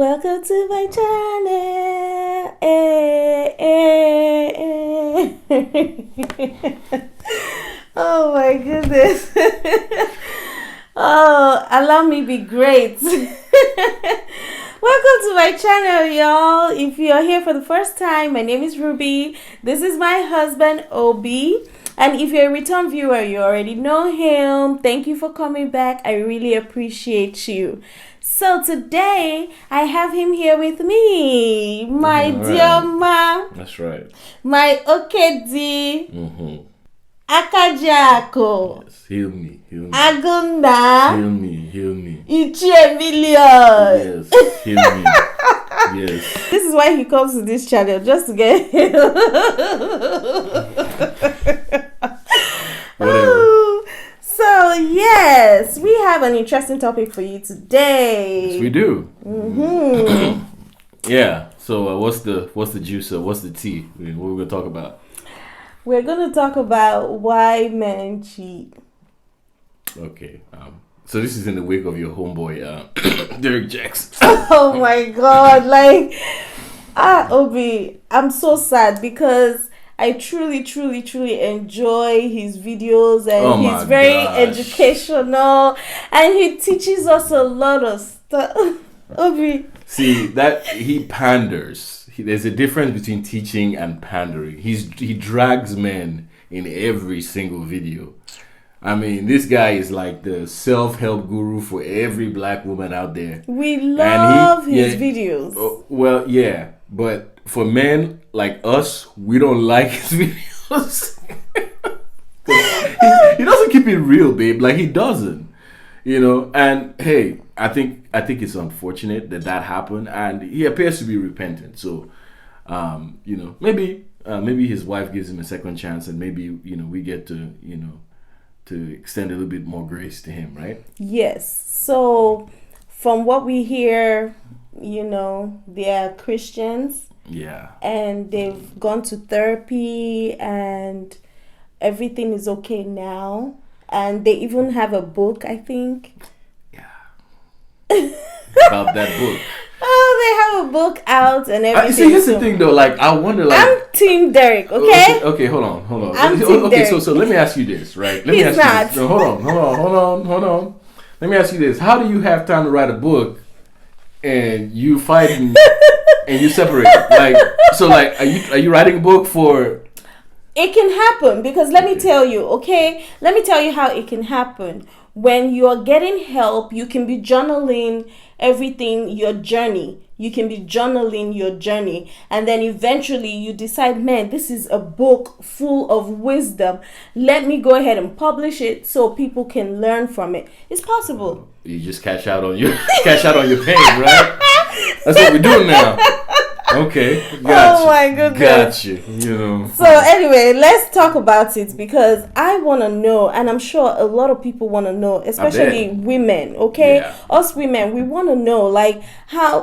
Welcome to my channel. Oh my goodness. Oh, allow me be great. Welcome to my channel, y'all. If you're here for the first time, my name is Ruby. This is my husband, Obi. And if you're a return viewer, you already know him. Thank you for coming back. I really appreciate you. So today, I have him here with me. My dear ma. That's right. My Okedi. Mm-hmm. Akajako. Yes. Heal me. Agunda. Heal me. Ichie million. Yes. Heal me. Yes. This is why he comes to this channel, just to get healed. Whatever. So yes, we have an interesting topic for you today. Yes, we do. Mm-hmm. Yeah. So what's the juice? What's the tea? What are we gonna talk about? We're gonna talk about why men cheat. Okay. So this is in the wake of your homeboy, Derrick Jaxn. Oh my God! Obi, I'm so sad because I truly enjoy his videos, and he's very educational, and he teaches us a lot of stuff. Obi. See that he panders. There's a difference between teaching and pandering. He drags men in every single video. I mean, this guy is like the self-help guru for every black woman out there. We love his videos. Well, yeah, but for men like us, we don't like his videos. he doesn't keep it real, babe. Like, he doesn't, And hey, I think it's unfortunate that happened, and he appears to be repentant. So, maybe his wife gives him a second chance, and maybe we get to to extend a little bit more grace to him, right? Yes. So, from what we hear, they are Christians. Yeah. And they've gone to therapy and everything is okay now. And they even have a book, I think. Yeah. About that book. Oh, they have a book out and everything. See, here's the thing though, I wonder, I'm Team Derrick, okay? Okay, hold on. I'm Team okay, Derrick. so let me ask you this, right? Let me He's ask not. You this. No, hold on. Let me ask you this. How do you have time to write a book and you fight and you separate? Are you writing a book for... It can happen because let me tell you, okay? Let me tell you how it can happen. When you're getting help, you can be journaling everything, your journey. You can be journaling your journey. And then eventually you decide, man, this is a book full of wisdom. Let me go ahead and publish it so people can learn from it. It's possible. You just cash out on your pain, right? That's what we're doing now. Okay, gotcha. Oh my goodness. Gotcha. So anyway, let's talk about it because I want to know, and I'm sure a lot of people want to know, especially women, okay? Yeah. Us women, we want to know,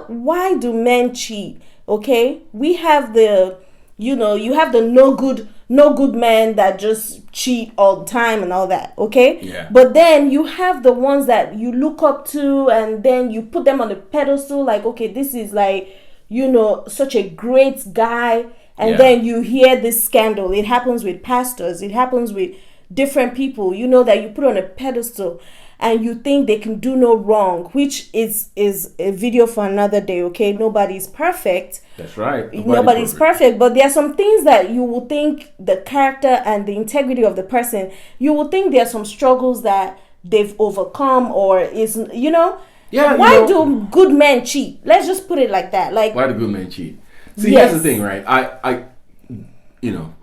why do men cheat, okay? We have the, you have the no good men that just cheat all the time and all that, okay? Yeah. But then you have the ones that you look up to and then you put them on the pedestal, okay, this is such a great guy, and then you hear this scandal. It happens with pastors, it happens with different people, that you put on a pedestal and you think they can do no wrong, which is a video for another day, okay? Nobody's perfect. That's right. Nobody's perfect, but there are some things that you will think the character and the integrity of the person, you will think there are some struggles that they've overcome or Yeah. Why do good men cheat? Let's just put it like that. Why do good men cheat? See, here's the thing, right?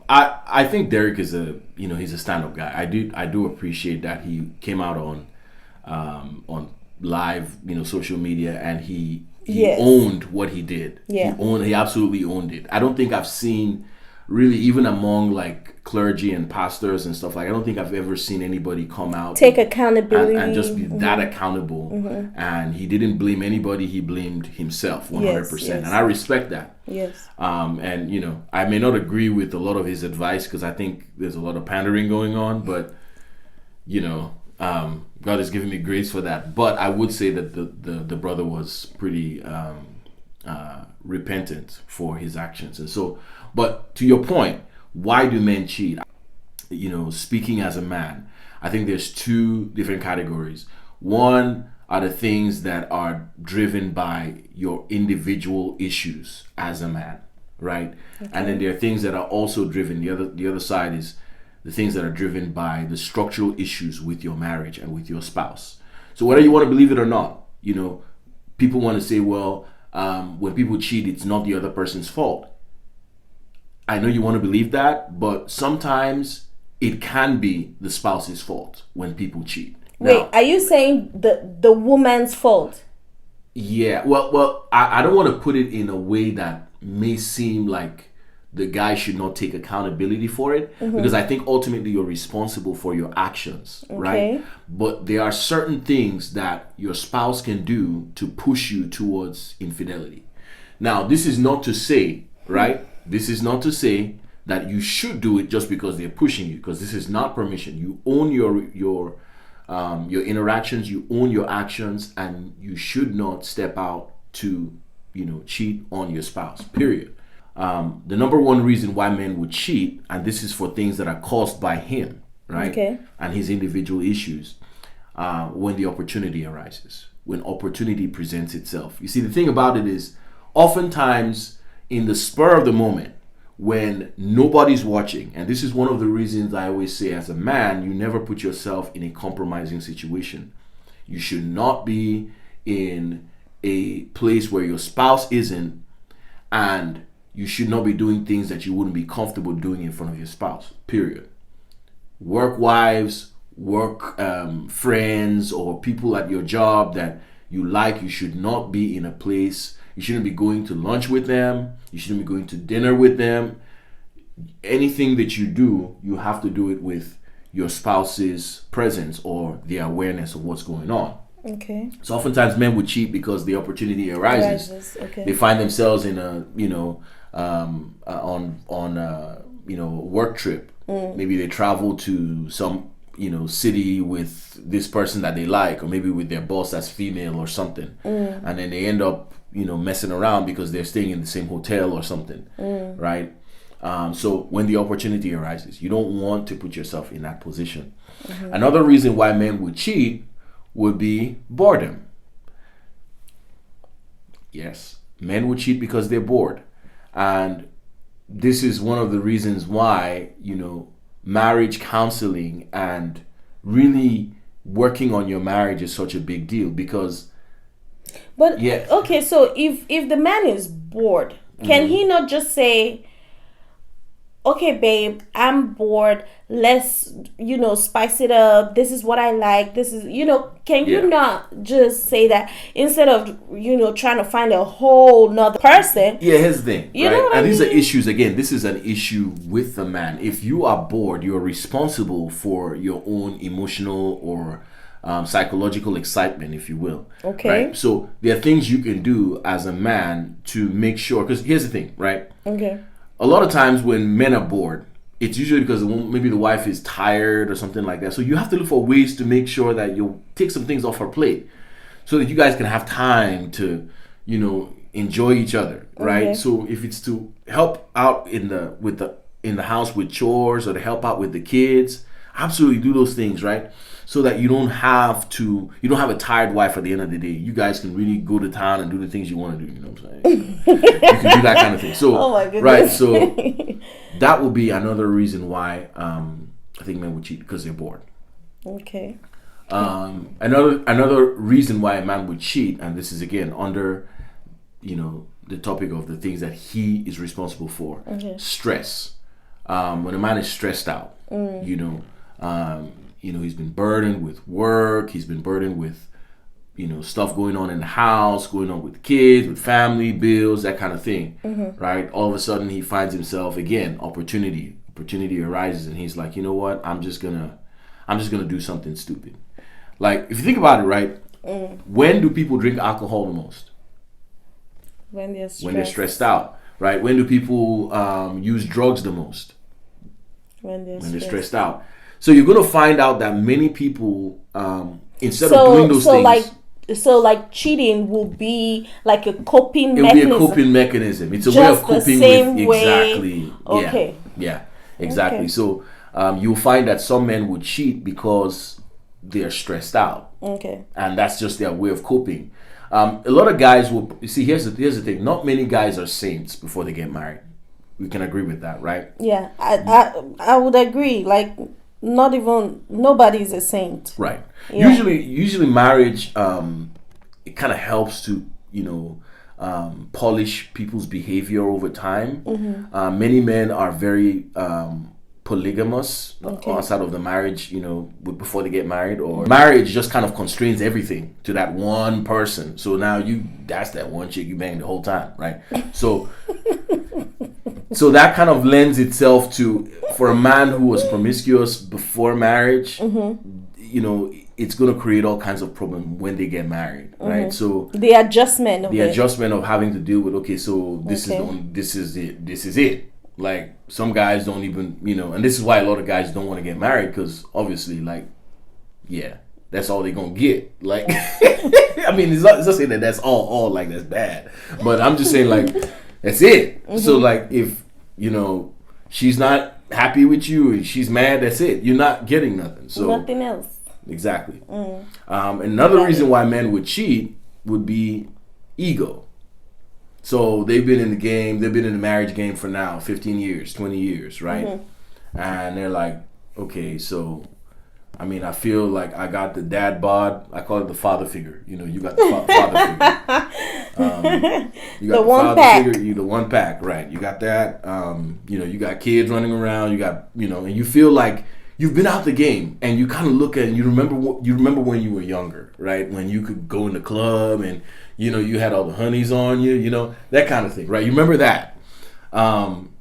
I think Derrick is he's a stand-up guy. I do appreciate that he came out on live, social media, and he owned what he did. Yeah. He absolutely owned it. I don't think I've seen really, even among clergy and pastors and stuff, I don't think I've ever seen anybody come out take accountability and just be that accountable. And he didn't blame anybody, he blamed himself 100%. Yes. And I respect that. Yes. And I may not agree with a lot of his advice because I think there's a lot of pandering going on, but God has given me grace for that. But I would say that the brother was pretty repentant for his actions. And so, but to your point, why do men cheat? Speaking as a man, I think there's two different categories. One are the things that are driven by your individual issues as a man, right? Okay. And then there are things that are also driven. The other side is the things that are driven by the structural issues with your marriage and with your spouse. So whether you want to believe it or not, people want to say, well, when people cheat, it's not the other person's fault. I know you want to believe that, but sometimes it can be the spouse's fault when people cheat. Wait, are you saying the woman's fault? Yeah. Well, I don't want to put it in a way that may seem like the guy should not take accountability for it, because I think ultimately you're responsible for your actions, right? But there are certain things that your spouse can do to push you towards infidelity. Now, this is not to say, right? This is not to say that you should do it just because they're pushing you, because this is not permission. You own your interactions, you own your actions, and you should not step out to, cheat on your spouse, period. The number one reason why men would cheat, and this is for things that are caused by him, right? Okay. And his individual issues, when the opportunity arises, when opportunity presents itself. You see, the thing about it is, oftentimes in the spur of the moment, when nobody's watching, and this is one of the reasons I always say, as a man, you never put yourself in a compromising situation. You should not be in a place where your spouse isn't, and you should not be doing things that you wouldn't be comfortable doing in front of your spouse, period. Work wives, work friends, or people at your job that you like, you should not be in a place. You shouldn't be going to lunch with them. You shouldn't be going to dinner with them. Anything that you do, you have to do it with your spouse's presence or the awareness of what's going on. Okay. So oftentimes men would cheat because the opportunity arises. Okay. They find themselves in a work trip. Maybe they travel to some city with this person that they like, or maybe with their boss that's female or something, and then they end up messing around because they're staying in the same hotel or something, right? So when the opportunity arises, you don't want to put yourself in that position. Another reason why men would cheat would be boredom. Yes, men would cheat because they're bored. And this is one of the reasons why, marriage counseling and really working on your marriage is such a big deal, because okay, so if the man is bored, can he not just say, okay, babe, I'm bored, let's spice it up, this is what I like, this is can you not just say that, instead of trying to find a whole nother person? Here's the thing, you know what and I these mean? are issues. Again, this is an issue with the man. If you are bored, you're responsible for your own emotional or psychological excitement, if you will. Okay. Right? So there are things you can do as a man to make sure, because here's the thing, right? Okay. A lot of times when men are bored, it's usually because maybe the wife is tired or something like that. So you have to look for ways to make sure that you take some things off her plate, so that you guys can have time to, enjoy each other, right? Okay. So if it's to help out in the house with chores, or to help out with the kids, absolutely do those things, right? So that you don't have a tired wife at the end of the day. You guys can really go to town and do the things you want to do. You know what I'm saying? You can do that kind of thing. So, oh my goodness. Right. So that will be another reason why I think men would cheat, because they're bored. Okay. Another reason why a man would cheat, and this is again under, the topic of the things that he is responsible for. Okay. Stress. When a man is stressed out, he's been burdened with work. He's been burdened with, stuff going on in the house, going on with kids, with family, bills, that kind of thing, right? All of a sudden, he finds himself, again, opportunity arises, and he's like, you know what? I'm just gonna do something stupid. Like, if you think about it, right? When do people drink alcohol the most? When they're stressed out, right? When do people use drugs the most? When they're stressed out. So you're going to find out that many people, instead of doing those things... So like cheating will be like a coping It'll mechanism. be a coping mechanism. It's a way Just of the coping same with way. exactly. Okay. Yeah, exactly. Okay. So you'll find that some men would cheat because they're stressed out, Okay. and that's just their way of coping. A lot of guys will you see. Here's the thing. Not many guys are saints before they get married. We can agree with that, right? Yeah, I would agree. Like, not even nobody's a saint. Right. Yeah. Usually marriage it kind of helps to polish people's behavior over time. Many men are very polygamous outside of the marriage, before they get married, or marriage just kind of constrains everything to that one person. So now that's that one chick you banged the whole time, right? So so that kind of lends itself to, for a man who was promiscuous before marriage, it's going to create all kinds of problems when they get married, right? So The adjustment of having to deal with, okay, so this is it. Like, some guys don't even, and this is why a lot of guys don't want to get married, because obviously, like, yeah, that's all they're going to get. Like, I mean, it's not saying that that's all like, that's bad. But I'm just saying, like, that's it. So, like, if, she's not happy with you and she's mad, that's it. You're not getting nothing. So nothing else. Exactly. Another reason why men would cheat would be ego. So they've been in the game, they've been in the marriage game for now 15 years, 20 years, right? And they're like, okay, so I mean, I feel like I got the dad bod. I call it the father figure. You got the father figure. You got the one pack. Figure. You the one pack, right? You got that. You got kids running around. You got, and you feel like you've been out the game, and you kind of look at, and you remember when you were younger, right? When you could go in the club, and you had all the honeys on you, that kind of thing, right? You remember that. And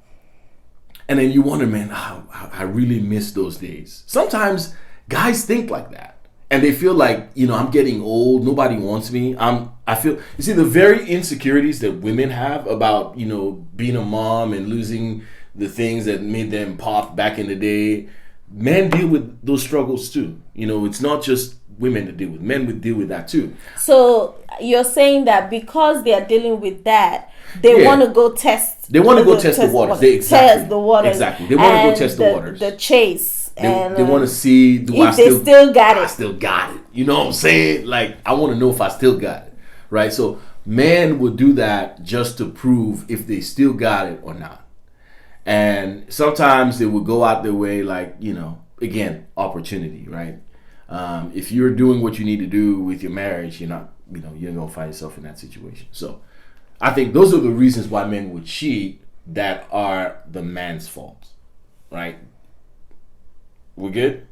then you wonder, man, I really miss those days. Sometimes guys think like that, and they feel like, I'm getting old, nobody wants me. I feel, you see, the very insecurities that women have about, being a mom and losing the things that made them pop back in the day, men deal with those struggles too. It's not just women to deal with, men would deal with that too. So you're saying that because they are dealing with that, they want to go test. They want to go test the waters. Test the waters. Exactly. They want to go test the waters. The chase. They want to see, do I still got it? I still got it. You know what I'm saying? Like, I want to know if I still got it, right? So men would do that just to prove if they still got it or not. And sometimes they would go out their way, like, again, opportunity, right? If you're doing what you need to do with your marriage, you're not, you're going to find yourself in that situation. So I think those are the reasons why men would cheat that are the man's fault, right? We're good?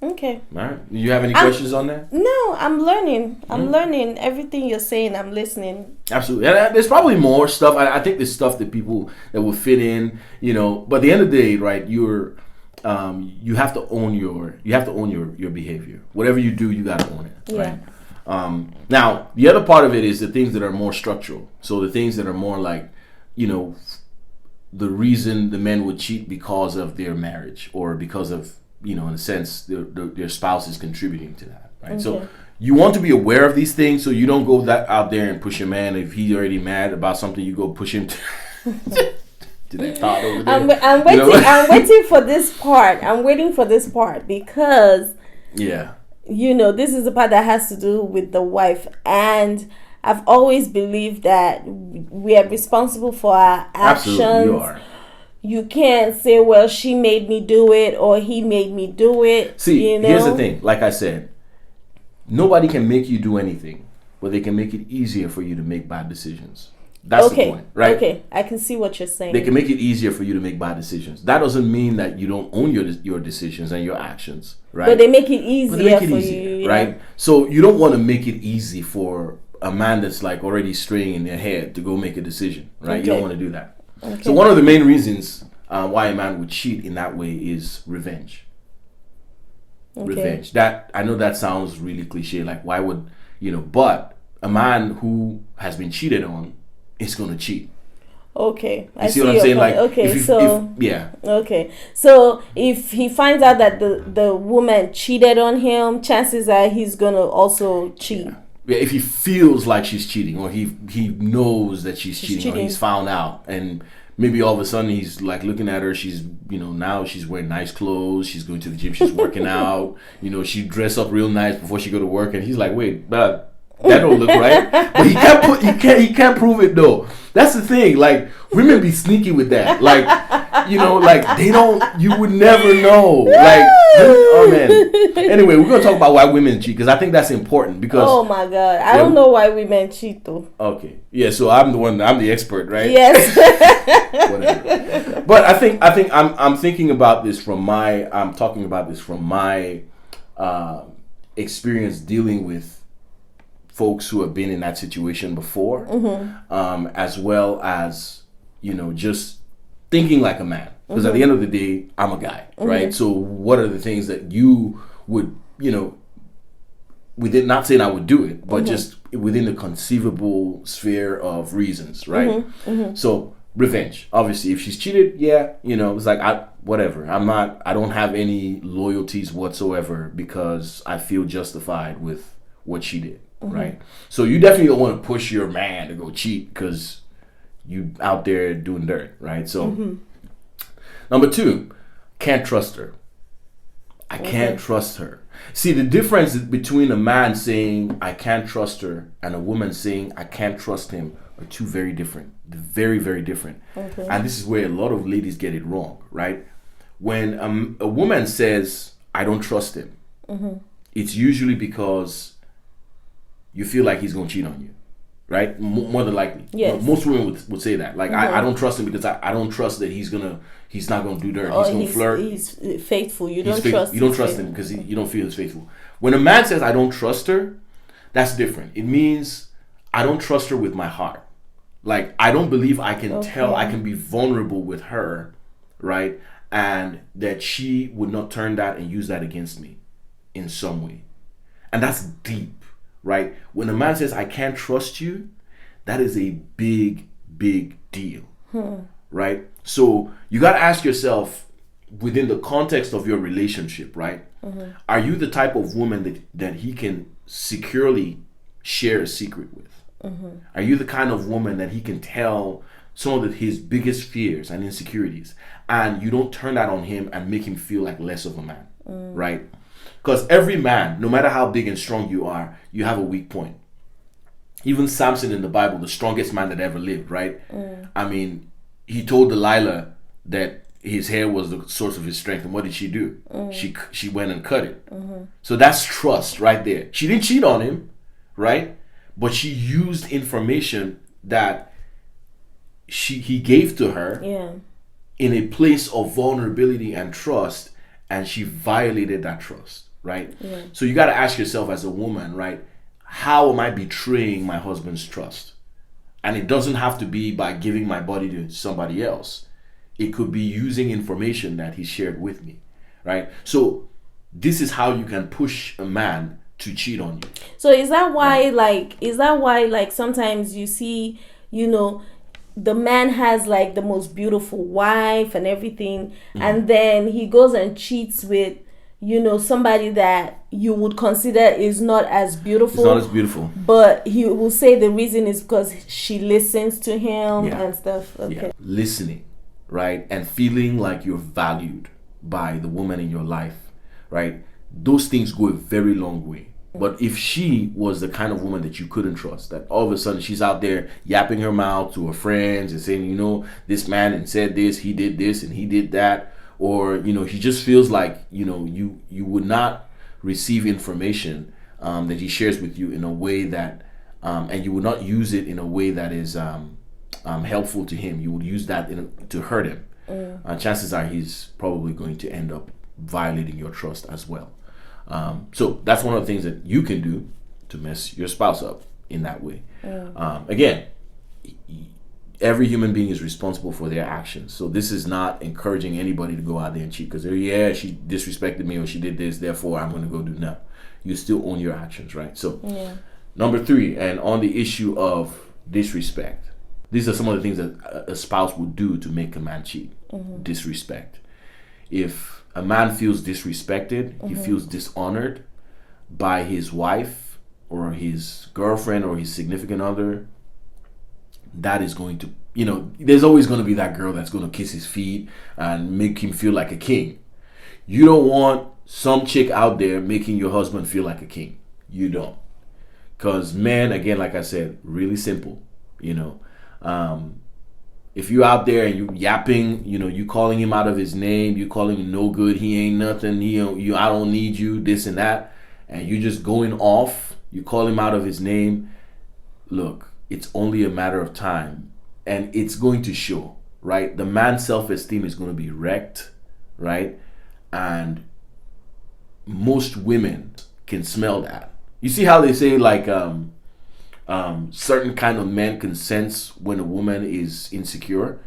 Okay. All right. Do you have any questions on that? No, I'm learning. I'm learning everything you're saying. I'm listening. Absolutely. And there's probably more stuff. I think there's stuff that people that will fit in, but at the end of the day, right, you have to own your behavior. Whatever you do, you got to own it, right? Now, the other part of it is the things that are more structural. So the things that are more like, the reason the men would cheat because of their marriage, or because of, in a sense, their spouse is contributing to that, right? Okay. So you want to be aware of these things, so you don't go out there and push your man. If he's already mad about something, you go push him to that thought over there. I'm waiting for this part. I'm waiting for this part because this is the part that has to do with the wife, and I've always believed that we are responsible for our actions. Absolutely, you are. You can't say, well, she made me do it or he made me do it. See, here's the thing. Like I said, nobody can make you do anything, but they can make it easier for you to make bad decisions. That's the point, right? Okay, I can see what you're saying. They can make it easier for you to make bad decisions. That doesn't mean that you don't own your decisions and your actions, right? But they make it easier for you, right? So you don't want to make it easy for a man that's like already straying in their head to go make a decision, right? Okay. You don't want to do that. Okay. So one of the main reasons why a man would cheat in that way is revenge. Okay. Revenge. That, I know that sounds really cliche, like why would, but a man who has been cheated on is going to cheat. Okay, I You see see what I'm your saying? point. Like, Okay, if so yeah, okay, so if he finds out that the woman cheated on him, chances are he's gonna also cheat. yeah, if he feels like she's cheating, or he knows that she's cheating, or cheating. he's found out, and maybe all of a sudden he's like looking at her, she's, you know, now she's wearing nice clothes, she's going to the gym, she's working out, you know, she dress up real nice before she go to work, and he's like, wait, that don't look right. But he can't prove it though. That's the thing. Like, women be sneaky with that. Like, you know, like you would never know. Like, oh man. Anyway, we're gonna talk about why women cheat, because I think that's important. Because oh my god, I don't know why women cheat though. Okay, yeah. So I'm the expert, right? Yes. Whatever. But I think I'm thinking about this I'm talking about this from my experience dealing with folks who have been in that situation before, as well as, you know, just thinking like a man. Because at the end of the day, I'm a guy, right? So what are the things that you would, you know, within, not saying I would do it, but just within the conceivable sphere of reasons, right? So revenge, obviously, if she's cheated, yeah, you know, it's like, I don't have any loyalties whatsoever because I feel justified with what she did. Right, so you definitely don't want to push your man to go cheat because you out there doing dirt, right? So number 2, can't trust her. I can't trust her. See, the difference between a man saying I can't trust her and a woman saying I can't trust him are two very different, very, very different. And this is where a lot of ladies get it wrong, right? When a woman says I don't trust him, it's usually because you feel like he's going to cheat on you, right? More than likely. Yes. Most women would say that. Like, I don't trust him because I don't trust that he's not going to do dirt. He's going to flirt. He's faithful. You don't trust him because you don't feel he's faithful. When a man says, I don't trust her, that's different. It means I don't trust her with my heart. Like, I don't believe I can I can be vulnerable with her, right? And that she would not turn that and use that against me in some way. And that's deep. Right? When a man says, I can't trust you, that is a big, big deal. Right? So you got to ask yourself, within the context of your relationship, right? Are you the type of woman that he can securely share a secret with? Are you the kind of woman that he can tell some of his biggest fears and insecurities, and you don't turn that on him and make him feel like less of a man? Right? Because every man, no matter how big and strong you are, you have a weak point. Even Samson in the Bible, the strongest man that ever lived, right? I mean, he told Delilah that his hair was the source of his strength. And what did she do? She went and cut it. So that's trust right there. She didn't cheat on him, right? But she used information that he gave to her in a place of vulnerability and trust, and she violated that trust. Right? So you got to ask yourself as a woman, right? How am I betraying my husband's trust? And it doesn't have to be by giving my body to somebody else. It could be using information that he shared with me, right? So this is how you can push a man to cheat on you. So is that why, like sometimes you see, you know, the man has like the most beautiful wife and everything, and then he goes and cheats with, you know, somebody that you would consider is not as beautiful. It's not as beautiful. But he will say the reason is because she listens to him and stuff. Okay. Yeah. Listening, right? And feeling like you're valued by the woman in your life, right? Those things go a very long way. But if she was the kind of woman that you couldn't trust, that all of a sudden she's out there yapping her mouth to her friends and saying, you know, this man and said this, he did this and he did that, or, you know, he just feels like, you know, you would not receive information that he shares with you in a way that, and you would not use it in a way that is helpful to him. You would use that to hurt him. Chances are he's probably going to end up violating your trust as well. So that's one of the things that you can do to mess your spouse up in that way. Again, every human being is responsible for their actions. So this is not encouraging anybody to go out there and cheat because, she disrespected me or she did this, therefore I'm going to go do no. You still own your actions, right? So number 3, and on the issue of disrespect, These are some of the things that a spouse would do to make a man cheat. Disrespect. If a man feels disrespected, he feels dishonored by his wife or his girlfriend or his significant other, that is going to, there's always going to be that girl that's going to kiss his feet and make him feel like a king. You don't want some chick out there making your husband feel like a king. You don't. Because men, again, like I said, really simple. If you're out there and you yapping, you calling him out of his name, you calling him no good, he ain't nothing, I don't need you, this and that, and you just going off, you call him out of his name, look, it's only a matter of time, and it's going to show, right? The man's self-esteem is going to be wrecked, right? And most women can smell that. You see how they say, like, certain kind of men can sense when a woman is insecure,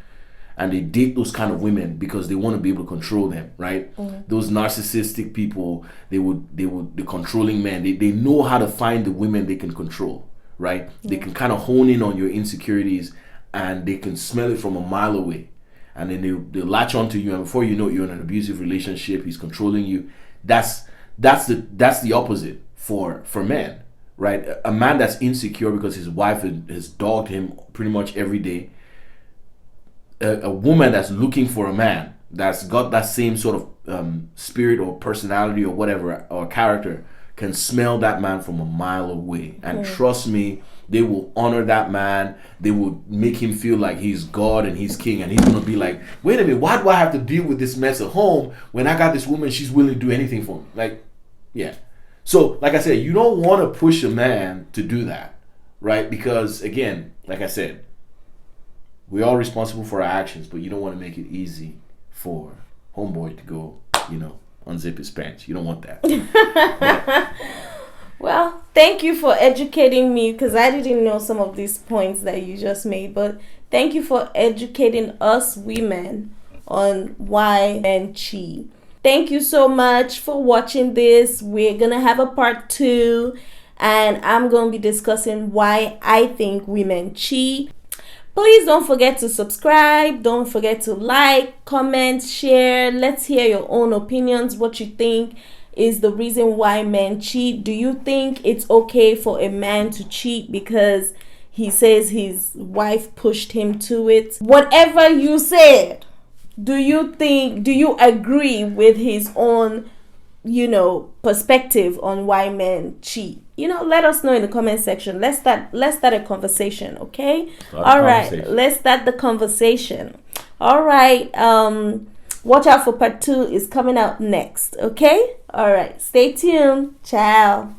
and they date those kind of women because they want to be able to control them, right? Those narcissistic people, the controlling men, they know how to find the women they can control, right? They can kind of hone in on your insecurities, and they can smell it from a mile away, and then they latch onto you, and before you know it, you're in an abusive relationship. He's controlling you. That's the opposite for men. Right, a man that's insecure because his wife has dogged him pretty much every day. A woman that's looking for a man that's got that same sort of spirit or personality or whatever or character can smell that man from a mile away. And trust me, they will honor that man. They will make him feel like he's God and he's king. And he's going to be like, wait a minute, why do I have to deal with this mess at home when I got this woman, she's willing to do anything for me? Like, yeah. So, like I said, you don't want to push a man to do that, right? Because, again, like I said, we're all responsible for our actions, but you don't want to make it easy for homeboy to go, unzip his pants. You don't want that. Yeah. Well, thank you for educating me, because I didn't know some of these points that you just made. But thank you for educating us women on why men cheat. Thank you so much for watching this. We're going to have a part 2, and I'm going to be discussing why I think women cheat. Please don't forget to subscribe. Don't forget to like, comment, share. Let's hear your own opinions, what you think is the reason why men cheat. Do you think it's okay for a man to cheat because he says his wife pushed him to it? Whatever you said, do you agree with his own, perspective on why men cheat? Let us know in the comment section. Let's start a conversation, okay? All right, let's start the conversation. All right, watch out for part 2 is coming out next, okay? All right, stay tuned. Ciao.